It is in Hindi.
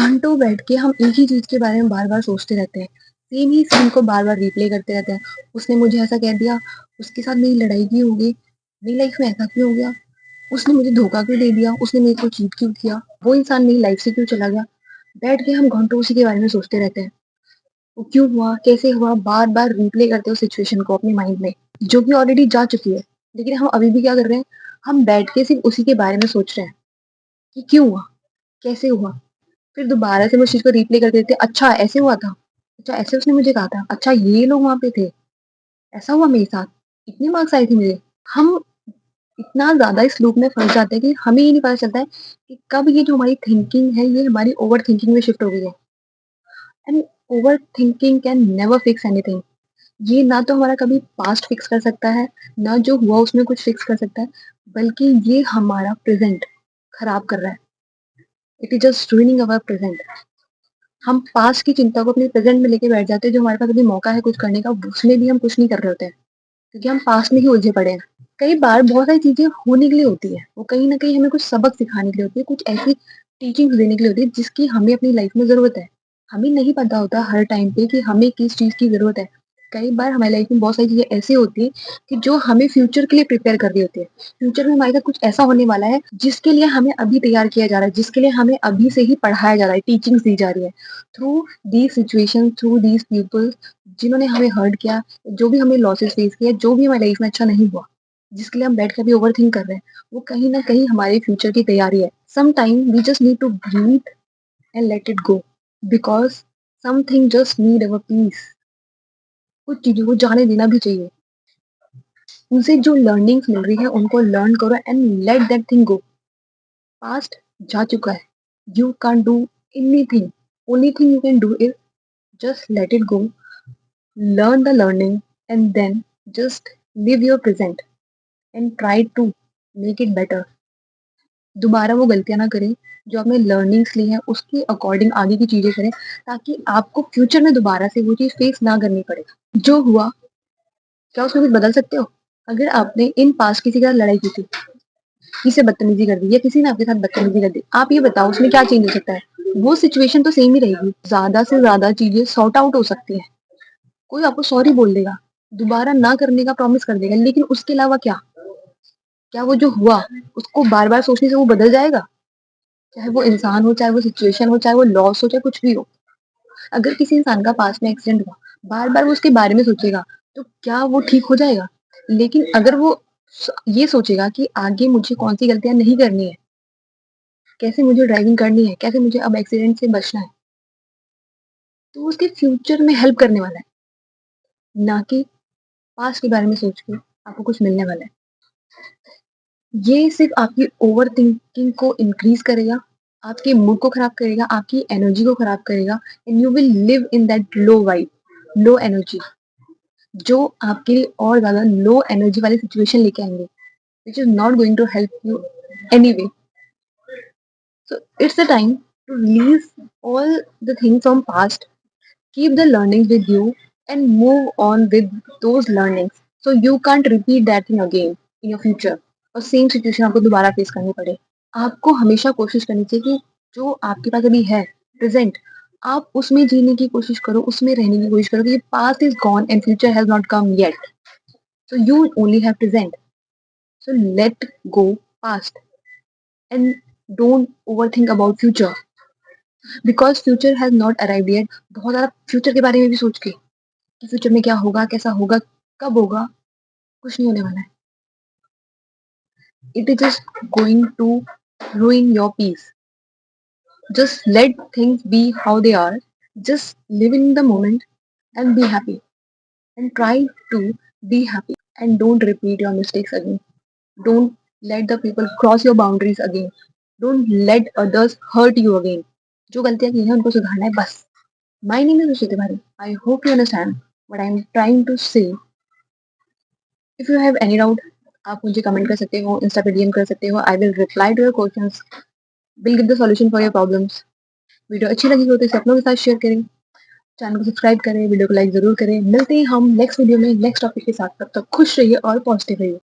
घंटों बैठ के हम एक ही चीज के बारे में बार-बार सोचते रहते हैं। सेम ही सीन को बार-बार रिप्ले करते रहते हैं। उसने मुझे ऐसा कह दिया, उसके साथ मेरी लड़ाई क्यों हो गई? मेरी लाइफ में ऐसा क्यों हो गया? उसने मुझे धोखा क्यों दे दिया? उसने मेरे को चीट क्यों किया? वो इंसान मेरी लाइफ से क्यों चला गया? बैठ के हम घंटों उसी के बारे में सोचते रहते हैं। वो क्यों हुआ? कैसे हुआ? बार-बार रिप्ले करते हो सिचुएशन को अपने माइंड में, जो कि ऑलरेडी जा चुकी है। लेकिन हम अभी भी क्या कर रहे हैं? हम बैठ के सिर्फ उसी के बारे में सोच रहे हैं कि क्यों हुआ? कैसे हुआ? फिर दोबारा से मैं उस चीज़ को रिप्ले कर देते, अच्छा ऐसे हुआ था, अच्छा ऐसे उसने मुझे कहा था, अच्छा ये लोग वहाँ पे थे, ऐसा हुआ मेरे साथ, इतने मार्क्स आए थे मेरे। हम इतना ज़्यादा इस लूप में फँस जाते हैं कि हमें ये नहीं पता चलता है कि कब ये जो हमारी थिंकिंग है, ये हमारी ओवर थिंकिंग में शिफ्ट हो गई है। And over thinking can never fix anything. ये ना तो हमारा कभी पास्ट फिक्स कर सकता है, ना जो हुआ उसमें कुछ फिक्स कर सकता है, बल्कि ये हमारा प्रेज़ेंट खराब कर रहा है। It is just ruining our present. हम पास्ट की चिंता को अपने प्रेजेंट में लेके बैठ जाते हैं, जो हमारे पास अभी मौका है कुछ करने का, उसमें भी हम कुछ नहीं कर रहे होते हैं, क्योंकि हम पास्ट में ही उलझे पड़े हैं। कई बार बहुत सारी चीजें होने के लिए होती है, वो कहीं ना कहीं हमें कुछ सबक सिखाने के लिए होती है, कुछ ऐसी टीचिंग्स देने के लिए होती है जिसकी हमें अपनी लाइफ में जरूरत है। हमें नहीं पता होता हर टाइम पे कि हमें किस चीज की जरूरत है। कई बार हमारी लाइफ में बहुत सारी चीजें ऐसी होती है कि जो हमें फ्यूचर के लिए प्रिपेयर कर रही होती है। फ्यूचर में हमारे साथ कुछ ऐसा होने वाला है जिसके लिए हमें अभी तैयार किया जा रहा है, जिसके लिए हमें अभी से ही पढ़ाया जा रहा है, टीचिंग्स दी जा रही है through these situation, through these people जिन्होंने हमें हर्ट किया, जो भी हमें लॉसेस फेस किया, जो भी हमारी लाइफ में अच्छा नहीं हुआ, जिसके लिए हम बैठ के अभी ओवरथिंक कर रहे हैं, वो कहीं न कहीं हमारे फ्यूचर की तैयारी है। Some time we just need to breathe and let it go, because something just need our peace. कुछ चीज़ों को जाने देना भी चाहिए। उनसे जो लर्निंग्स मिल रही है, उनको लर्न करो and let that thing go. Past जा चुका है। You can't do anything. Only thing you can do is just let it go, learn the learning, and then just live your present and try to make it better. दोबारा वो गलतियाँ ना करें, जो आपने लर्निंग्स ली हैं उसके अकॉर्डिंग आगे की चीज़ें करें, ताकि आपको फ्यूचर में दोबारा से वो चीज़ फेस ना करनी पड़े। जो हुआ, क्या उसमें कुछ बदल सकते हो? अगर आपने इन पास्ट किसी के साथ लड़ाई की थी, किसी से बदतमीज़ी कर दी या किसी ने आपके साथ बदतमीज़ी कर दी, आप ये बताओ उसमें क्या चेंज हो सकता है? वो सिचुएशन तो सेम ही रहेगी, ज़्यादा से ज़्यादा चीज़ें सॉर्ट आउट हो सकती हैं। कोई आपको सॉरी बोल देगा, दोबारा ना करने का प्रॉमिस कर देगा, लेकिन उसके अलावा क्या? क्या वो जो हुआ, उसको बार-बार सोचने से वो बदल जाएगा? चाहे वो इंसान हो, चाहे वो सिचुएशन हो, चाहे वो लॉस हो, चाहे कुछ भी हो। अगर किसी इंसान का पास्ट में एक्सीडेंट हुआ, बार-बार वो उसके बारे में सोचेगा, तो क्या वो ठीक हो जाएगा? लेकिन अगर वो ये सोचेगा कि आगे मुझे कौन-सी गलतियाँ नहीं करनी है, कैसे मुझे ड्राइविंग करनी है, कैसे मुझे अब एक्सीडेंट से बचना है, तो वो उसके फ्यूचर में हेल्प करने वाला है, ना कि पास्ट के बारे में सोच के आपको कुछ मिलने वाला है। ये सिर्फ़ आपकी ओवरथिंकिंग को इंक्रीज़ करेगा, आपके मूड को ख़राब करेगा, आपकी एनर्जी को ख़राब करेगा, and you will live in that low vibe, low energy, जो आपके लिए और ज़्यादा लो एनर्जी वाली सिचुएशन लेके आएँगे, which is not going to help you anyway. So it's the time to release all the things from past, keep the learnings with you, and move on with those learnings, so you can't repeat that thing again in your future और सेम सिचुएशन आपको दोबारा फेस करनी पड़े। आपको हमेशा कोशिश करनी चाहिए कि जो आपके पास अभी है प्रेजेंट, आप उसमें जीने की कोशिश करो, उसमें रहने की कोशिश करो, क्योंकि past is gone and future has not come yet, so you only have present. So let go past and don't overthink about future, because future has not arrived yet. बहुत ज़्यादा फ्यूचर के बारे में भी सोच के कि फ्यूचर में क्या होगा, कैसा होगा, कब होगा, कुछ नहीं होने वाला है। It is just going to ruin your peace. Just let things be how they are. Just live in the moment and be happy. And try to be happy. And don't repeat your mistakes again. Don't let the people cross your boundaries again. Don't let others hurt you again. जो गलतियां की हैं उनको सुधारना है बस। My name is Ruchita Bhari. I hope you understand what I am trying to say. If you have any doubt, आप मुझे कमेंट कर सकते हो, इंस्टा पे डीएम कर सकते हो। I will reply to your questions, will give the solution for your problems. Video अच्छी लगी हो तो इसे अपनों के साथ शेयर करें, चैनल को सब्सक्राइब करें, वीडियो को लाइक ज़रूर करें। मिलते हैं हम नेक्स्ट वीडियो में नेक्स्ट टॉपिक के साथ। तब तक खुश रहिए और पॉजिटिव रहिए।